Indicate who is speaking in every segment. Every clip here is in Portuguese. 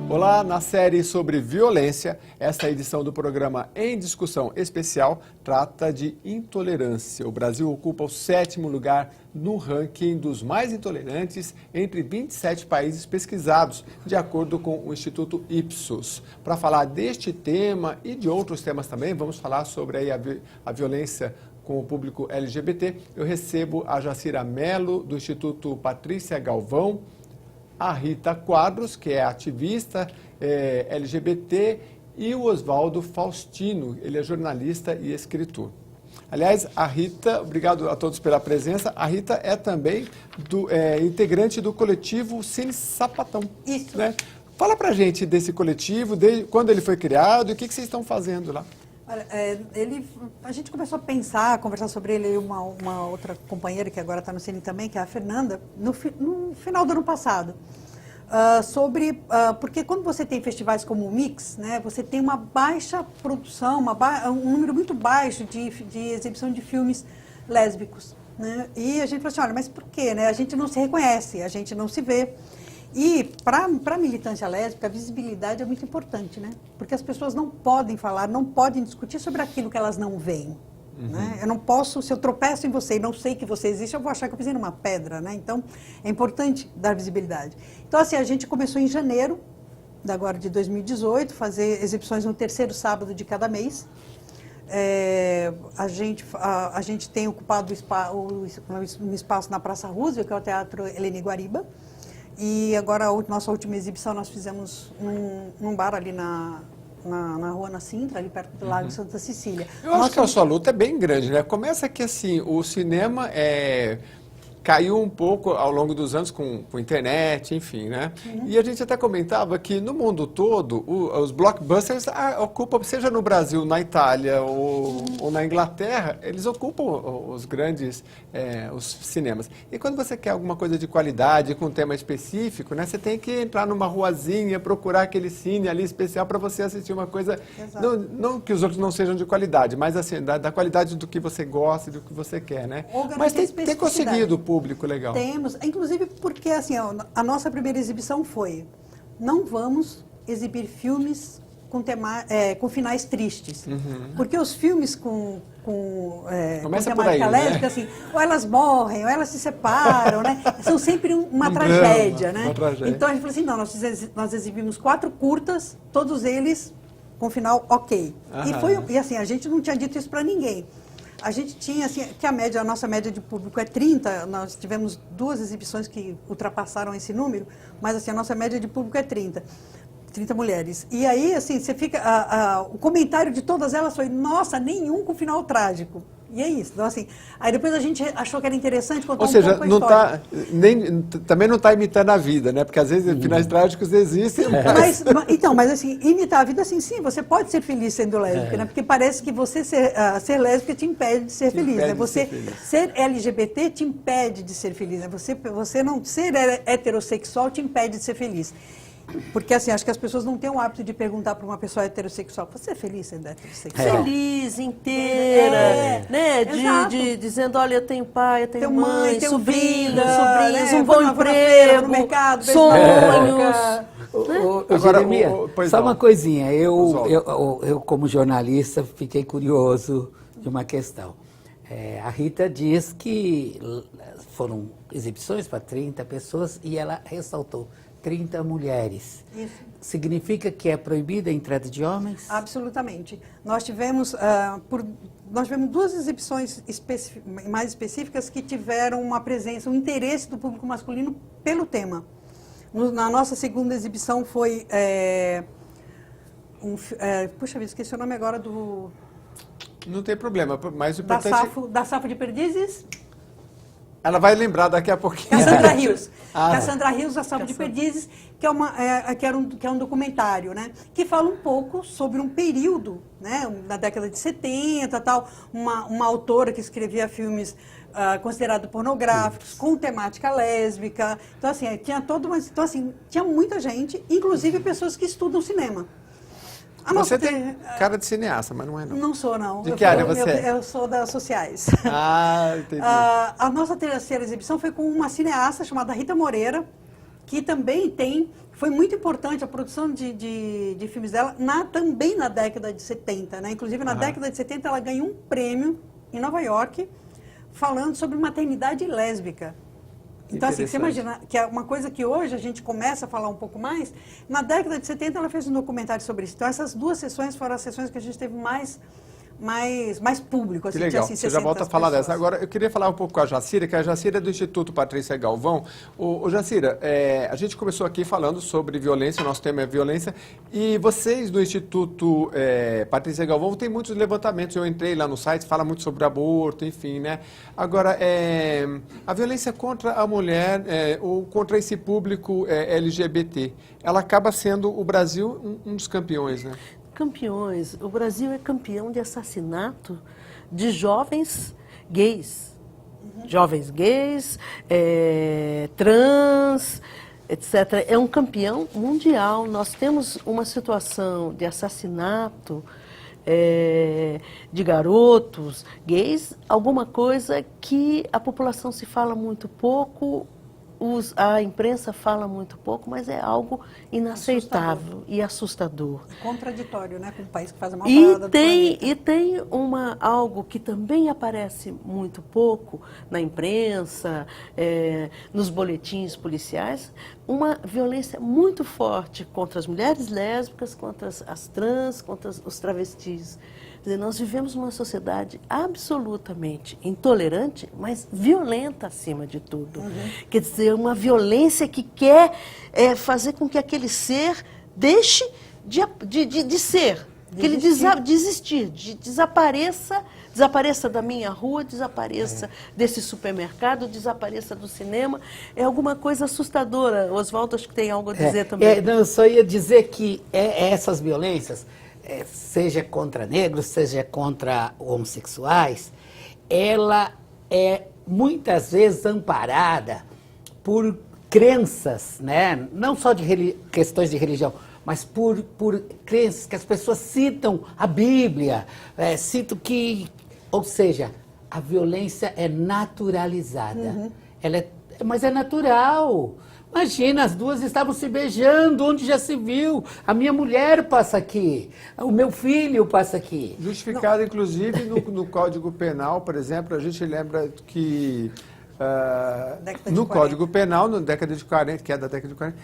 Speaker 1: Olá, na série sobre violência, esta edição do programa Em Discussão Especial trata de intolerância. O Brasil ocupa o 7º lugar no ranking dos mais intolerantes entre 27 países pesquisados, de acordo com o Instituto Ipsos. Para falar deste tema e de outros temas também, vamos falar sobre aí a violência com o público LGBT. Eu recebo a Jacira Mello, do Instituto Patrícia Galvão, a Rita Quadros, que é ativista LGBT, e o Oswaldo Faustino, ele é jornalista e escritor. Aliás, a Rita, obrigado a todos pela presença, a Rita é também integrante do coletivo Cine Sapatão.
Speaker 2: Isso.
Speaker 1: Né? Fala pra gente desse coletivo, quando ele foi criado e o que vocês estão fazendo lá.
Speaker 2: Olha, a gente começou a pensar, a conversar sobre ele, uma outra companheira que agora está no Cine também, que é a Fernanda, no final do ano passado. Porque quando você tem festivais como o Mix, né, você tem uma baixa produção, um número muito baixo de exibição de filmes lésbicos. Né? E a gente falou assim, olha, mas por quê? Né? A gente não se reconhece, a gente não se vê. E para a militância lésbica, a visibilidade é muito importante, né? Porque as pessoas não podem falar, não podem discutir sobre aquilo que elas não veem. Uhum. Né? Eu não posso, se eu tropeço em você e não sei que você existe, eu vou achar que eu pisei numa pedra, né? Então, é importante dar visibilidade. Então, assim, a gente começou em janeiro, agora de 2018, fazer exibições no 3º sábado de cada mês. A gente tem ocupado um espaço na Praça Roosevelt, que é o Teatro Helene Guariba. E agora, a nossa última exibição, nós fizemos num bar ali na Rua Ana Sintra, ali perto do Lago Santa Cecília.
Speaker 1: Eu acho que a sua luta é bem grande, né? Começa que, assim, o cinema caiu um pouco ao longo dos anos com internet, enfim, né? Uhum. E a gente até comentava que no mundo todo, os blockbusters ocupam, seja no Brasil, na Itália ou na Inglaterra, eles ocupam os grandes os cinemas. E quando você quer alguma coisa de qualidade, com um tema específico, né? Você tem que entrar numa ruazinha, procurar aquele cine ali especial para você assistir uma coisa, não que os outros não sejam de qualidade, mas assim, da qualidade do que você gosta e do que você quer, né? Mas tem conseguido público legal.
Speaker 2: Temos, inclusive porque assim, a nossa primeira exibição foi: não vamos exibir filmes com finais tristes. Uhum. Porque os filmes com temática lésbica, né? Assim, ou elas morrem, ou elas se separam, né? São sempre uma tragédia, né?
Speaker 1: Uma tragédia.
Speaker 2: Então a gente falou assim, não, nós exibimos 4 curtas, todos eles com final ok. E assim, a gente não tinha dito isso para ninguém. A gente tinha, assim, que a nossa média de público é 30, nós tivemos 2 exibições que ultrapassaram esse número, mas assim, a nossa média de público é 30 mulheres. E aí, assim, você fica, o comentário de todas elas foi, nossa, nenhum com final trágico. E é isso. Então, assim, aí depois a gente achou que era interessante contar um pouco a história.
Speaker 1: Também não está imitando a vida, né? Porque às vezes finais trágicos existem.
Speaker 2: Mas assim, imitar a vida, assim, sim, você pode ser feliz sendo lésbica, né? Porque parece que você ser lésbica te impede de ser feliz, né? Você ser LGBT te impede de ser feliz, né? Você não ser heterossexual te impede de ser feliz. Porque, assim, acho que as pessoas não têm o hábito de perguntar para uma pessoa heterossexual, você é feliz sendo heterossexual?
Speaker 3: Feliz, inteira, né? Dizendo, olha, eu tenho pai, eu tenho mãe,
Speaker 2: tenho
Speaker 3: sobrinhos,
Speaker 2: né?
Speaker 3: um bom emprego,
Speaker 2: no mercado,
Speaker 3: sonhos.
Speaker 4: Agora, Jeremias, só uma coisinha, eu como jornalista fiquei curioso de uma questão. A Rita diz que foram exibições para 30 pessoas e ela ressaltou 30 mulheres. Isso. Significa que é proibida a entrada de homens?
Speaker 2: Absolutamente. Nós tivemos 2 exibições mais específicas que tiveram uma presença, um interesse do público masculino pelo tema. Na nossa segunda exibição foi... puxa vida, esqueci o nome agora do...
Speaker 1: Não tem problema, mas o importante...
Speaker 2: Da Safo de Perdizes.
Speaker 1: Ela vai lembrar daqui a pouquinho.
Speaker 2: Cassandra Rios. Cassandra Rios, A Safo de Perdizes, que é um documentário, né? Que fala um pouco sobre um período, né? Na década de 70, tal, uma autora que escrevia filmes considerados pornográficos, com temática lésbica. Então, assim, tinha muita gente, inclusive pessoas que estudam cinema.
Speaker 1: Você tem cara de cineasta, mas não é não.
Speaker 2: Não sou, não.
Speaker 1: De que área você é?
Speaker 2: Eu sou das sociais.
Speaker 1: Ah, entendi.
Speaker 2: A nossa terceira exibição foi com uma cineasta chamada Rita Moreira, que também foi muito importante a produção de filmes dela, também na década de 70, né? Inclusive, na década de 70, ela ganhou um prêmio em Nova York, falando sobre maternidade lésbica. Então, assim, você imagina que é uma coisa que hoje a gente começa a falar um pouco mais. Na década de 70, ela fez um documentário sobre isso. Então, essas duas sessões foram as sessões que a gente teve mais público. Assim,
Speaker 1: que legal,
Speaker 2: assim,
Speaker 1: você já volta a falar dessa. Agora, eu queria falar um pouco com a Jacira, que a Jacira é do Instituto Patrícia Galvão. Ô Jacira, a gente começou aqui falando sobre violência, o nosso tema é violência, e vocês do Instituto Patrícia Galvão têm muitos levantamentos. Eu entrei lá no site, fala muito sobre aborto, enfim, né? Agora, a violência contra a mulher, ou contra esse público LGBT, ela acaba sendo o Brasil um dos campeões, né?
Speaker 3: Campeões. O Brasil é campeão de assassinato de jovens gays. Jovens gays, trans, etc. É um campeão mundial. Nós temos uma situação de assassinato de garotos gays, alguma coisa que a população se fala muito pouco, a imprensa fala muito pouco, mas é algo inaceitável e assustador.
Speaker 2: Contraditório, né, com um país que faz a maior parada do planeta.
Speaker 3: E tem algo que também aparece muito pouco na imprensa, nos boletins policiais, uma violência muito forte contra as mulheres lésbicas, contra as trans, contra os travestis. Quer dizer, nós vivemos numa sociedade absolutamente intolerante, mas violenta acima de tudo. Quer dizer, uma violência que quer fazer com que aquele ser deixe de ser, que ele desapareça da minha rua, desapareça desse supermercado, desapareça do cinema. É alguma coisa assustadora. Oswaldo, acho que tem algo a dizer também.
Speaker 4: Não, eu só ia dizer que essas violências, seja contra negros, seja contra homossexuais, ela é muitas vezes amparada por crenças, né? Não só de questões de religião, mas por crenças que as pessoas citam a Bíblia, citam que, ou seja, a violência é naturalizada. Mas é natural. Imagina, as duas estavam se beijando, onde já se viu. A minha mulher passa aqui, o meu filho passa aqui.
Speaker 1: Justificado, inclusive, no Código Penal, por exemplo, a gente lembra que no Código Penal, na década de 40, que é da década de 40,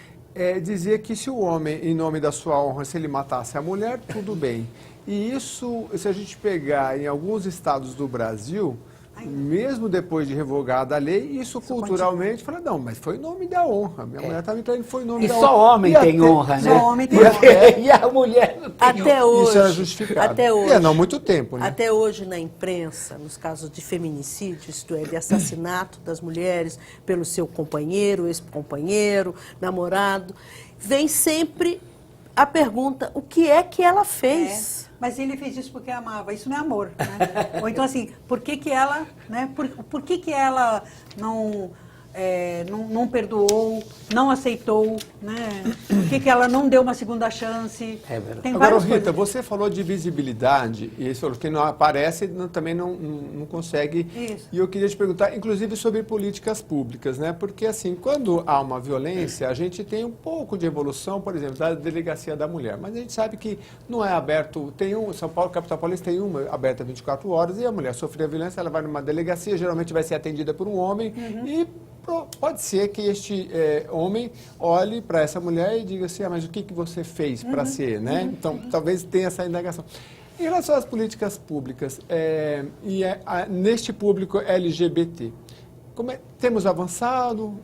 Speaker 1: dizia que se o homem, em nome da sua honra, se ele matasse a mulher, tudo bem. E isso, se a gente pegar em alguns estados do Brasil, mesmo depois de revogada a lei, isso culturalmente fala, não, mas foi em nome da honra. Minha mulher estava entrando, foi em nome da honra.
Speaker 4: E só homem tem honra, né?
Speaker 2: Só homem tem honra.
Speaker 4: E a mulher não tem
Speaker 3: até
Speaker 4: honra.
Speaker 3: hoje,
Speaker 1: isso era justificado.
Speaker 3: Até hoje.
Speaker 1: E não há muito tempo, né?
Speaker 3: Até hoje, na imprensa, nos casos de feminicídio, isto é, de assassinato das mulheres pelo seu companheiro, ex-companheiro, namorado, vem sempre a pergunta, o que é que ela fez?
Speaker 2: Mas ele fez isso porque amava. Isso não é amor, né? Ou então, assim, por que ela, né? Por que ela não perdoou, não aceitou, né? Por que ela não deu uma segunda chance?
Speaker 4: É verdade.
Speaker 2: Tem
Speaker 1: Agora,
Speaker 2: várias
Speaker 1: Rita,
Speaker 2: coisas.
Speaker 1: você falou de visibilidade, e isso, quem não aparece também não consegue.
Speaker 2: Isso.
Speaker 1: E eu queria te perguntar, inclusive, sobre políticas públicas, né? Porque, assim, quando há uma violência, a gente tem um pouco de evolução, por exemplo, da Delegacia da Mulher, mas a gente sabe que não é aberto, São Paulo, capital paulista, tem uma aberta 24 horas, e a mulher sofrer a violência, ela vai numa delegacia, geralmente vai ser atendida por um homem, e pode ser que este homem olhe para essa mulher e diga assim, mas o que você fez para ser, né? Então, talvez tenha essa indagação. Em relação às políticas públicas, neste público LGBT, temos avançado?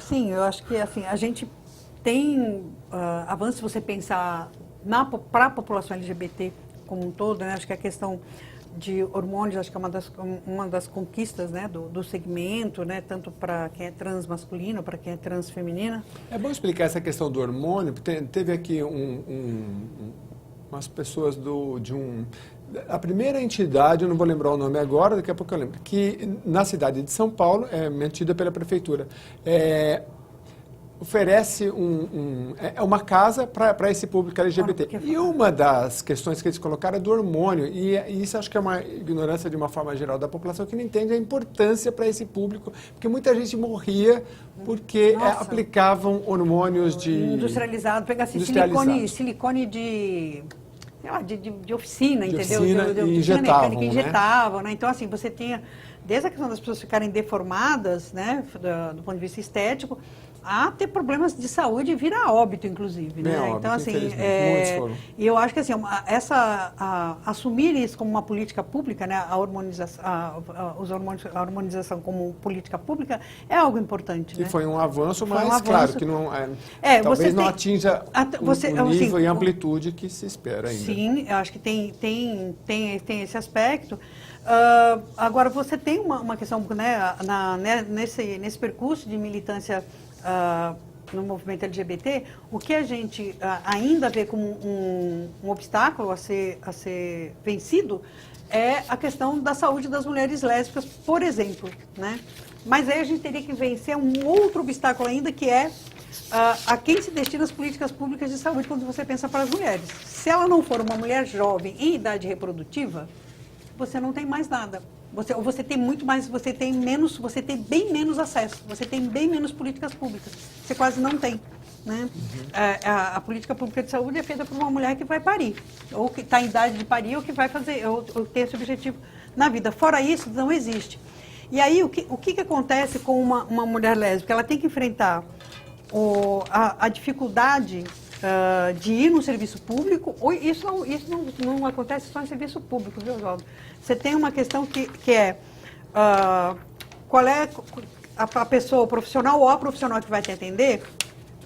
Speaker 2: Sim, eu acho que assim, a gente tem avanço se você pensar para a população LGBT como um todo, né? Acho que a questão de hormônios, acho que é uma das conquistas, né, do segmento, né, tanto para quem é trans masculino, para quem é trans feminina.
Speaker 1: É bom explicar essa questão do hormônio, porque teve aqui umas pessoas a primeira entidade, eu não vou lembrar o nome agora, daqui a pouco eu lembro, que na cidade de São Paulo, é mantida pela prefeitura, oferece uma casa para esse público LGBT. E uma das questões que eles colocaram é do hormônio, e isso acho que é uma ignorância de uma forma geral da população que não entende a importância para esse público, porque muita gente morria porque aplicavam hormônios
Speaker 2: industrializado, pegasse silicone de oficina,
Speaker 1: de
Speaker 2: entendeu?
Speaker 1: Oficina,
Speaker 2: de
Speaker 1: injetavam,
Speaker 2: mecânica, injetavam, né? Então, assim, você tinha, desde a questão das pessoas ficarem deformadas, né, do ponto de vista estético, a ter problemas de saúde e vir a óbito, inclusive, né?
Speaker 1: Óbito,
Speaker 2: então, assim,
Speaker 1: muitos foram.
Speaker 2: E eu acho que, assim, assumir isso como uma política pública, né, a hormonização como política pública, é algo importante,
Speaker 1: que
Speaker 2: né?
Speaker 1: foi um avanço, mas claro que não talvez não atinja o nível e amplitude que se espera ainda.
Speaker 2: Sim, eu acho que tem esse aspecto. Agora, você tem uma questão, né, nesse percurso de militância no movimento LGBT, o que a gente ainda vê como um obstáculo a ser vencido é a questão da saúde das mulheres lésbicas, por exemplo, né? Mas aí a gente teria que vencer um outro obstáculo ainda, que é a quem se destina as políticas públicas de saúde quando você pensa para as mulheres. Se ela não for uma mulher jovem em idade reprodutiva, você não tem mais nada. Você tem muito mais, você tem bem menos acesso, você tem bem menos políticas públicas. Você quase não tem, né? A política pública de saúde é feita por uma mulher que vai parir, ou que está em idade de parir, ou que vai fazer, ou ter esse objetivo na vida. Fora isso, não existe. E aí, o que acontece com uma mulher lésbica? Ela tem que enfrentar a dificuldade de ir no serviço público, ou isso não acontece só em serviço público, viu, Oswaldo? Você tem uma questão que é qual é a pessoa, o profissional ou a profissional que vai te atender,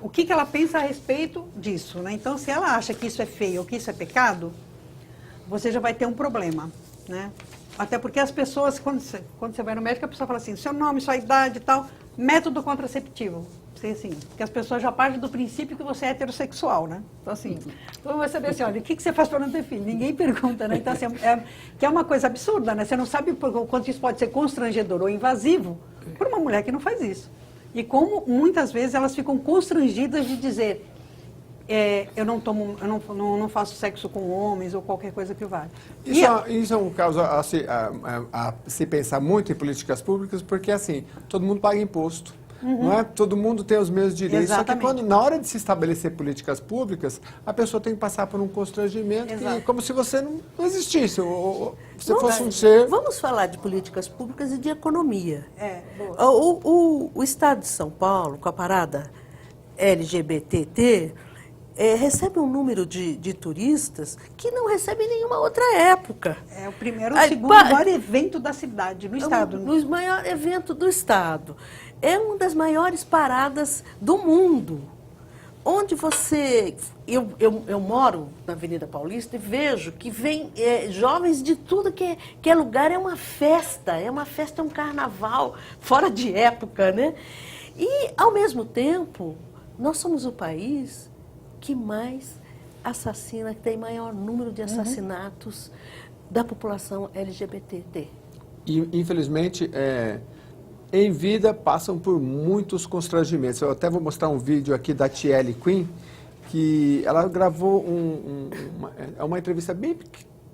Speaker 2: o que ela pensa a respeito disso, né? Então, se ela acha que isso é feio ou que isso é pecado, você já vai ter um problema, né? Até porque as pessoas, quando você vai no médico, a pessoa fala assim, seu nome, sua idade e tal, método contraceptivo. Assim, porque as pessoas já partem do princípio que você é heterossexual, né? Então, assim, você vai saber assim, olha, o que você faz para não ter filho? Ninguém pergunta, né? Então, assim, que é uma coisa absurda, né? Você não sabe o quanto isso pode ser constrangedor ou invasivo para uma mulher que não faz isso. E como, muitas vezes, elas ficam constrangidas de dizer, eu não faço sexo com homens ou qualquer coisa que vale.
Speaker 1: Isso é um caso a se pensar muito em políticas públicas, porque, assim, todo mundo paga imposto. Não é? Todo mundo tem os mesmos direitos.
Speaker 2: Exatamente.
Speaker 1: Só que na hora de se estabelecer políticas públicas, a pessoa tem que passar por um constrangimento como se você não existisse, ou você fosse um ser...
Speaker 3: Vamos falar de políticas públicas e de economia.
Speaker 2: Boa.
Speaker 3: O Estado de São Paulo, com a parada LGBT, recebe um número de turistas que não recebe em nenhuma outra época.
Speaker 2: É o primeiro ou segundo maior evento da cidade, no Estado.
Speaker 3: O maior evento do Estado. É uma das maiores paradas do mundo. Onde você... Eu moro na Avenida Paulista e vejo que vem jovens de tudo que é lugar. É uma festa, é um carnaval fora de época, né? E, ao mesmo tempo, nós somos o país que mais assassina, que tem maior número de assassinatos da população LGBT.
Speaker 1: E, infelizmente, em vida passam por muitos constrangimentos. Eu até vou mostrar um vídeo aqui da Tiele Queen, que ela gravou uma entrevista bem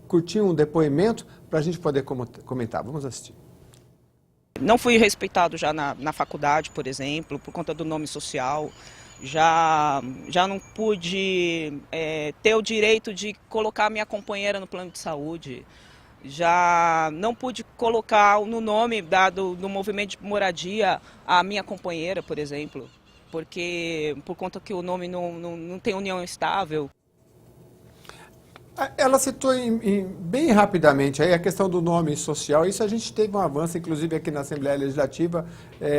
Speaker 1: curtinha, um depoimento, para a gente poder comentar. Vamos assistir.
Speaker 5: Não fui respeitado já na faculdade, por exemplo, por conta do nome social. Já não pude ter o direito de colocar minha companheira no plano de saúde. Já não pude colocar no nome dado do movimento de moradia a minha companheira, por exemplo, porque por conta que o nome não tem união estável.
Speaker 1: Ela citou bem rapidamente aí a questão do nome social. Isso a gente teve um avanço, inclusive aqui na Assembleia Legislativa,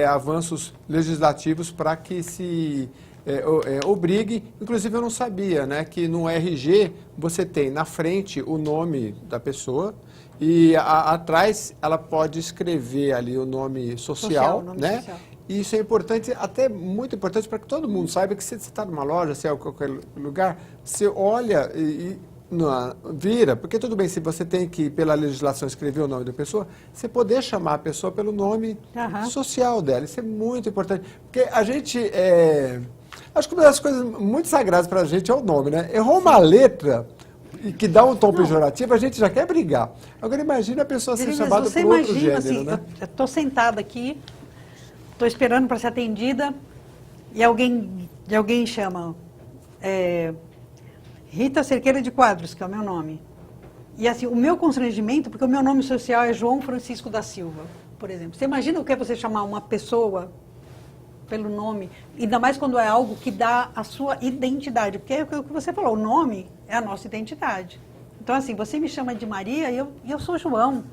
Speaker 1: avanços legislativos para que se obrigue. Inclusive eu não sabia, né, que no RG você tem na frente o nome da pessoa e atrás ela pode escrever ali o nome social, né? Social. E isso é importante, até muito importante para que todo mundo saiba que se você está numa loja, se é em qualquer lugar, você olha e vira, porque tudo bem, se você tem que, pela legislação, escrever o nome da pessoa, você poder chamar a pessoa pelo nome social dela. Isso é muito importante. Porque a gente, acho que uma das coisas muito sagradas para a gente é o nome, né? Errou uma letra e que dá um tom pejorativo, a gente já quer brigar. Agora imagina a pessoa ser chamada por outro gênero,
Speaker 2: assim,
Speaker 1: né?
Speaker 2: Eu estou sentada aqui, estou esperando para ser atendida e alguém chama Rita Cerqueira de Quadros, que é o meu nome. E assim, o meu constrangimento, porque o meu nome social é João Francisco da Silva, por exemplo. Você imagina o que é você chamar uma pessoa pelo nome, ainda mais quando é algo que dá a sua identidade, porque é o que você falou, o nome é a nossa identidade. Então assim, você me chama de Maria e eu sou João.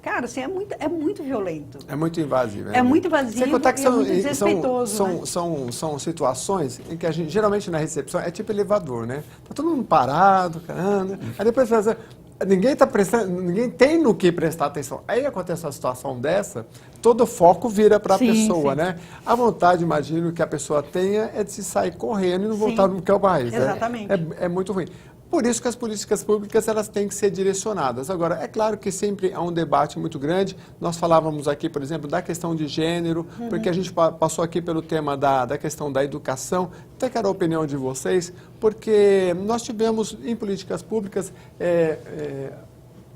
Speaker 2: Cara, assim, é muito violento.
Speaker 1: É muito invasivo.
Speaker 2: É muito invasivo
Speaker 1: Sem contar que
Speaker 2: e é muito desrespeitoso.
Speaker 1: São situações em que a gente, geralmente na recepção, é tipo elevador, né? Tá todo mundo parado, caramba. Aí depois você fala assim, ninguém tem no que prestar atenção. Aí acontece uma situação dessa, todo o foco vira para a pessoa, né? A vontade, imagino, que a pessoa tenha é de se sair correndo e não voltar no que é o país.
Speaker 2: Exatamente.
Speaker 1: É muito ruim. Por isso que as políticas públicas elas têm que ser direcionadas. Agora, é claro que sempre há um debate muito grande. Nós falávamos aqui, por exemplo, da questão de gênero, porque a gente passou aqui pelo tema da questão da educação. Até quero a opinião de vocês, porque nós tivemos em políticas públicas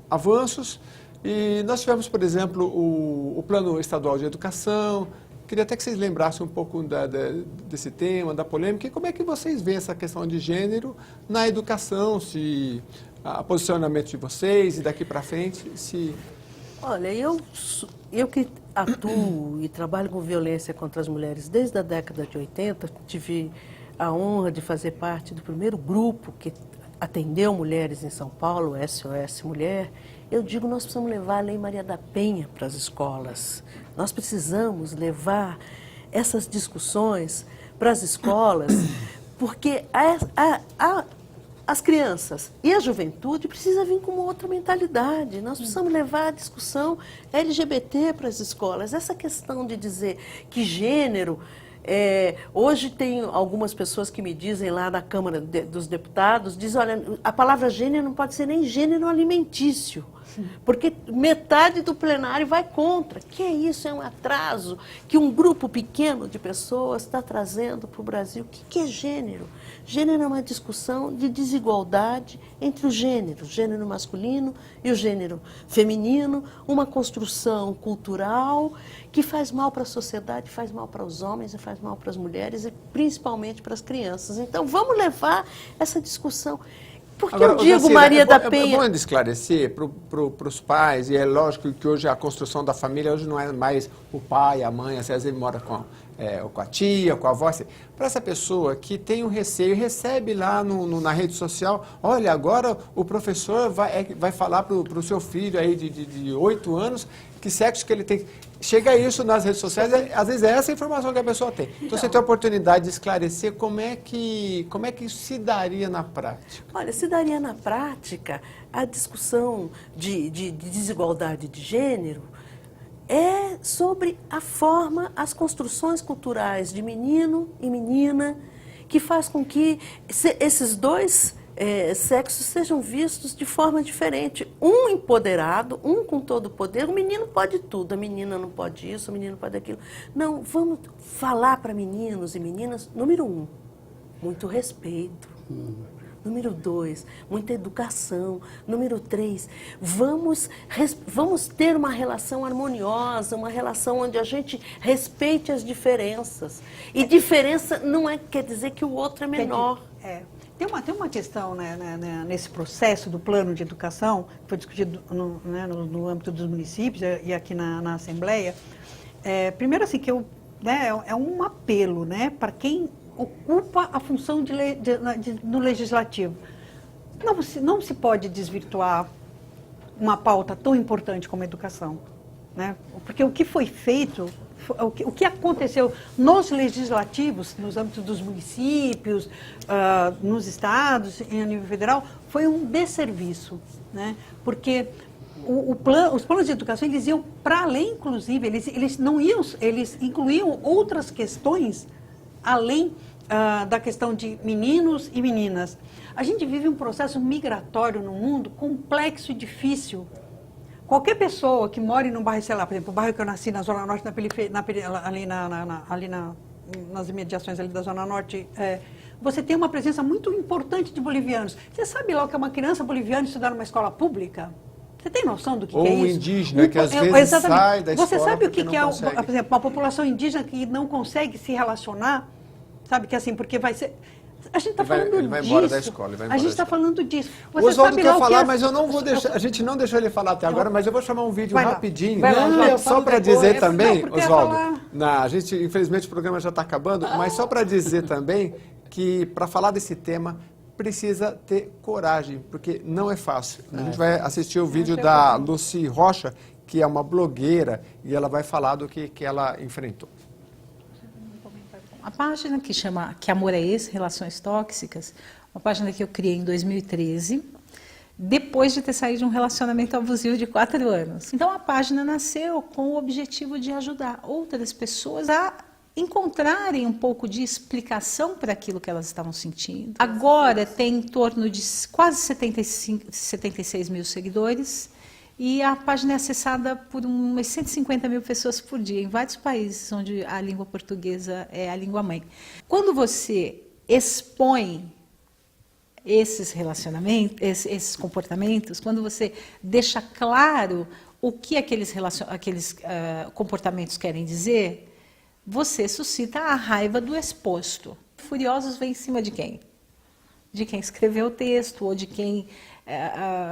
Speaker 1: avanços e nós tivemos, por exemplo, o Plano Estadual de Educação. Queria até que vocês lembrassem um pouco desse tema, da polêmica, e como é que vocês veem essa questão de gênero na educação, se o posicionamento de vocês e daqui para frente, se...
Speaker 3: Olha, eu que atuo e trabalho com violência contra as mulheres desde a década de 80, tive a honra de fazer parte do primeiro grupo que atendeu mulheres em São Paulo, o SOS Mulher. Eu digo, nós precisamos levar a Lei Maria da Penha para as escolas. Nós precisamos levar essas discussões para as escolas, porque as crianças e a juventude precisam vir com uma outra mentalidade. Nós precisamos levar a discussão LGBT para as escolas. Essa questão de dizer que gênero... hoje tem algumas pessoas que me dizem lá na Câmara dos Deputados, dizem, olha, a palavra gênero não pode ser nem gênero alimentício, porque metade do plenário vai contra. Que é isso? É um atraso que um grupo pequeno de pessoas está trazendo para o Brasil. O que é gênero? Gênero é uma discussão de desigualdade entre os gêneros, o gênero masculino e o gênero feminino, uma construção cultural que faz mal para a sociedade, faz mal para os homens e faz mal para as mulheres e principalmente para as crianças. Então vamos levar essa discussão. Porque agora, eu digo, Maria da Penha...
Speaker 1: É bom esclarecer para os pais, e é lógico que hoje a construção da família hoje não é mais o pai, a mãe, às vezes ele mora com a tia, com a avó. Assim. Para essa pessoa que tem um receio, recebe lá na rede social, olha, agora o professor vai falar para o seu filho aí de 8 anos que sexo que ele tem. Chega isso nas redes sociais, às vezes é essa a informação que a pessoa tem. Então você tem a oportunidade de esclarecer como é que isso se daria na prática.
Speaker 3: Olha, se daria na prática a discussão de desigualdade de gênero é sobre a forma, as construções culturais de menino e menina, que faz com que esses dois sexos sejam vistos de forma diferente. Um empoderado, um com todo o poder. O menino pode tudo, a menina não pode isso, o menino pode aquilo. Não, vamos falar para meninos e meninas, número 1, muito respeito. Número 2, muita educação. Número 3, vamos ter uma relação harmoniosa, uma relação onde a gente respeite as diferenças. E diferença não quer dizer que o outro é menor.
Speaker 2: Tem uma questão nesse processo do plano de educação, que foi discutido no âmbito dos municípios e aqui na Assembleia. Primeiro, assim, que é um apelo para quem ocupa a função no legislativo. Não se pode desvirtuar uma pauta tão importante como a educação. Porque o que foi feito... O que aconteceu nos legislativos, nos âmbitos dos municípios, nos estados e a nível federal, foi um desserviço, porque os planos de educação eles iam para além, inclusive, eles incluíam outras questões além da questão de meninos e meninas. A gente vive um processo migratório no mundo complexo e difícil. Qualquer pessoa que mora num bairro, sei lá, por exemplo, o bairro que eu nasci na Zona Norte, nas imediações ali da Zona Norte, você tem uma presença muito importante de bolivianos. Você sabe lá o que é uma criança boliviana estudar numa escola pública? Você tem noção do que é isso?
Speaker 1: Ou um indígena que às vezes sai da escola.
Speaker 2: Você sabe o que é,
Speaker 1: consegue.
Speaker 2: por exemplo, uma população indígena que não consegue se relacionar? Sabe que assim, porque vai ser... A gente está falando disso.
Speaker 1: Ele vai embora da escola.
Speaker 2: A gente está falando disso.
Speaker 1: O Oswaldo quer falar, mas eu não vou deixar. A gente não deixou ele falar até agora, mas eu vou chamar um vídeo rapidinho. Só para dizer também, Oswaldo, a gente, infelizmente, o programa já está acabando, mas só para dizer também que para falar desse tema precisa ter coragem, porque não é fácil. A gente vai assistir o vídeo da Lucy Rocha, que é uma blogueira, e ela vai falar do que ela enfrentou.
Speaker 6: A página que chama Que Amor é Esse? Relações Tóxicas, uma página que eu criei em 2013, depois de ter saído de um relacionamento abusivo de 4 anos. Então a página nasceu com o objetivo de ajudar outras pessoas a encontrarem um pouco de explicação para aquilo que elas estavam sentindo. Agora tem em torno de quase 76 mil seguidores, e a página é acessada por umas 150 mil pessoas por dia, em vários países onde a língua portuguesa é a língua mãe. Quando você expõe esses relacionamentos, esses comportamentos, quando você deixa claro o que aqueles comportamentos querem dizer, você suscita a raiva do exposto. Furiosos vêm em cima de quem? De quem escreveu o texto ou de quem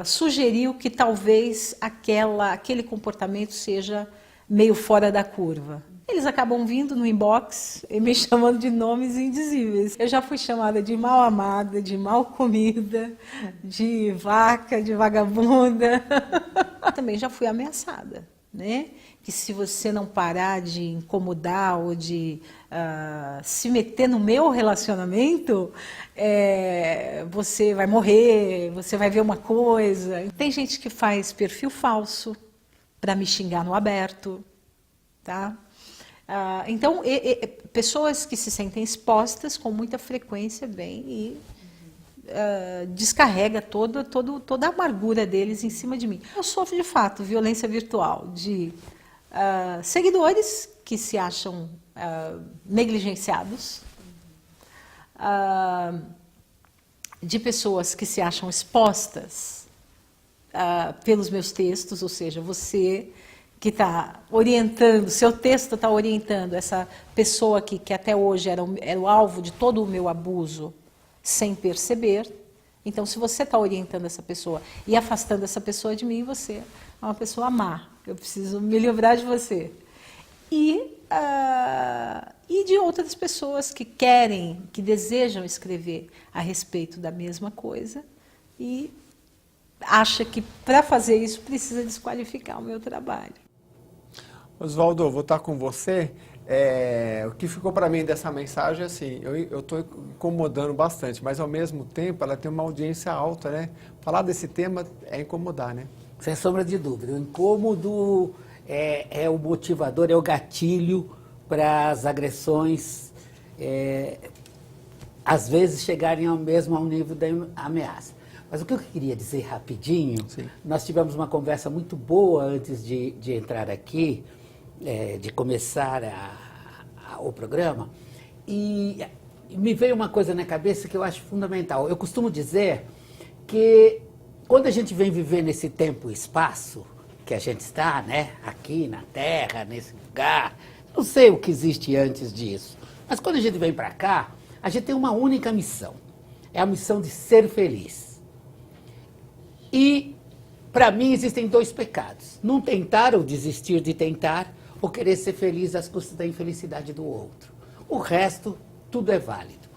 Speaker 6: sugeriu que talvez aquele comportamento seja meio fora da curva. Eles acabam vindo no inbox e me chamando de nomes indizíveis. Eu já fui chamada de mal amada, de mal comida, de vaca, de vagabunda. Também já fui ameaçada, né? Que se você não parar de incomodar ou de se meter no meu relacionamento, você vai morrer, você vai ver uma coisa. Tem gente que faz perfil falso para me xingar no aberto, tá? Então, pessoas que se sentem expostas com muita frequência vêm e descarrega toda a amargura deles em cima de mim. Eu sofro, de fato, violência virtual de seguidores que se acham negligenciados, de pessoas que se acham expostas pelos meus textos, ou seja, você que está orientando, seu texto está orientando essa pessoa que até hoje era o alvo de todo o meu abuso, sem perceber. Então, se você está orientando essa pessoa e afastando essa pessoa de mim, você é uma pessoa má. Eu preciso me livrar de você. E de outras pessoas que querem, que desejam escrever a respeito da mesma coisa e acha que para fazer isso precisa desqualificar o meu trabalho.
Speaker 1: Oswaldo, vou estar com você. O que ficou para mim dessa mensagem, assim, eu estou incomodando bastante, mas ao mesmo tempo ela tem uma audiência alta, né? Falar desse tema é incomodar, né?
Speaker 4: Sem sombra de dúvida. O incômodo é o motivador, é o gatilho para as agressões, às vezes chegarem ao nível da ameaça. Mas o que eu queria dizer rapidinho, sim, nós tivemos uma conversa muito boa antes de entrar aqui, de começar o programa, e me veio uma coisa na cabeça que eu acho fundamental. Eu costumo dizer que quando a gente vem viver nesse tempo e espaço que a gente está, né, aqui na Terra, nesse lugar, não sei o que existe antes disso, mas quando a gente vem para cá, a gente tem uma única missão, é a missão de ser feliz. E, para mim, existem 2 pecados, não tentar ou desistir de tentar, ou querer ser feliz às custas da infelicidade do outro. O resto, tudo é válido.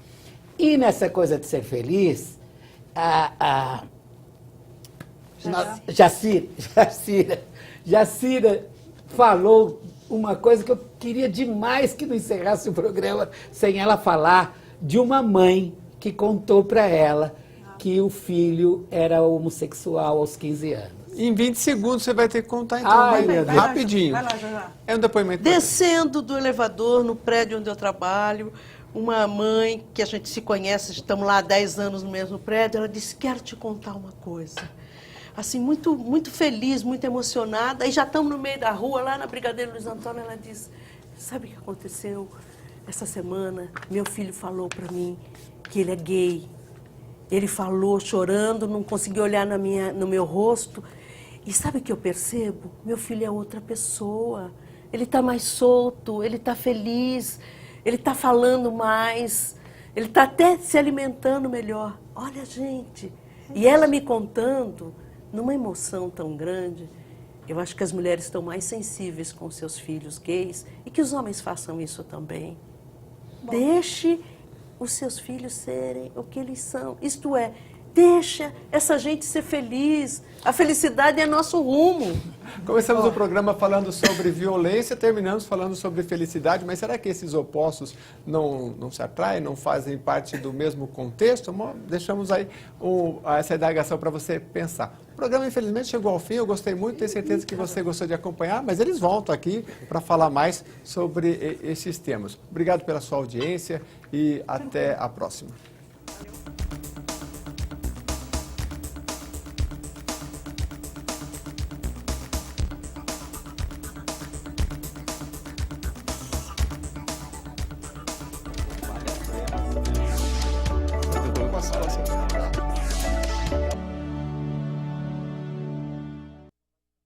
Speaker 4: E nessa coisa de ser feliz, Jacira falou uma coisa que eu queria demais que não encerrasse o programa sem ela falar de uma mãe que contou para ela que o filho era homossexual aos 15 anos.
Speaker 1: Em 20 segundos você vai ter que contar, então, rapidinho.
Speaker 2: Vai lá, já.
Speaker 1: É um depoimento.
Speaker 3: Descendo do elevador no prédio onde eu trabalho, uma mãe que a gente se conhece, estamos lá há 10 anos no mesmo prédio, ela disse, quero te contar uma coisa. Assim, muito, muito feliz, muito emocionada. Aí já estamos no meio da rua, lá na Brigadeiro Luiz Antônio, ela disse, sabe o que aconteceu? Essa semana, meu filho falou para mim que ele é gay. Ele falou chorando, não conseguiu olhar no meu rosto. E sabe o que eu percebo? Meu filho é outra pessoa. Ele está mais solto, ele está feliz, ele está falando mais, ele está até se alimentando melhor. Olha, gente. E ela me contando, numa emoção tão grande, eu acho que as mulheres estão mais sensíveis com seus filhos gays e que os homens façam isso também. Bom. Deixe os seus filhos serem o que eles são. Isto é, deixa essa gente ser feliz. A felicidade é nosso rumo.
Speaker 1: Começamos o programa falando sobre violência, terminamos falando sobre felicidade, mas será que esses opostos não se atraem, não fazem parte do mesmo contexto? Deixamos aí essa indagação para você pensar. O programa, infelizmente, chegou ao fim, eu gostei muito, tenho certeza que você gostou de acompanhar, mas eles voltam aqui para falar mais sobre esses temas. Obrigado pela sua audiência e até a próxima.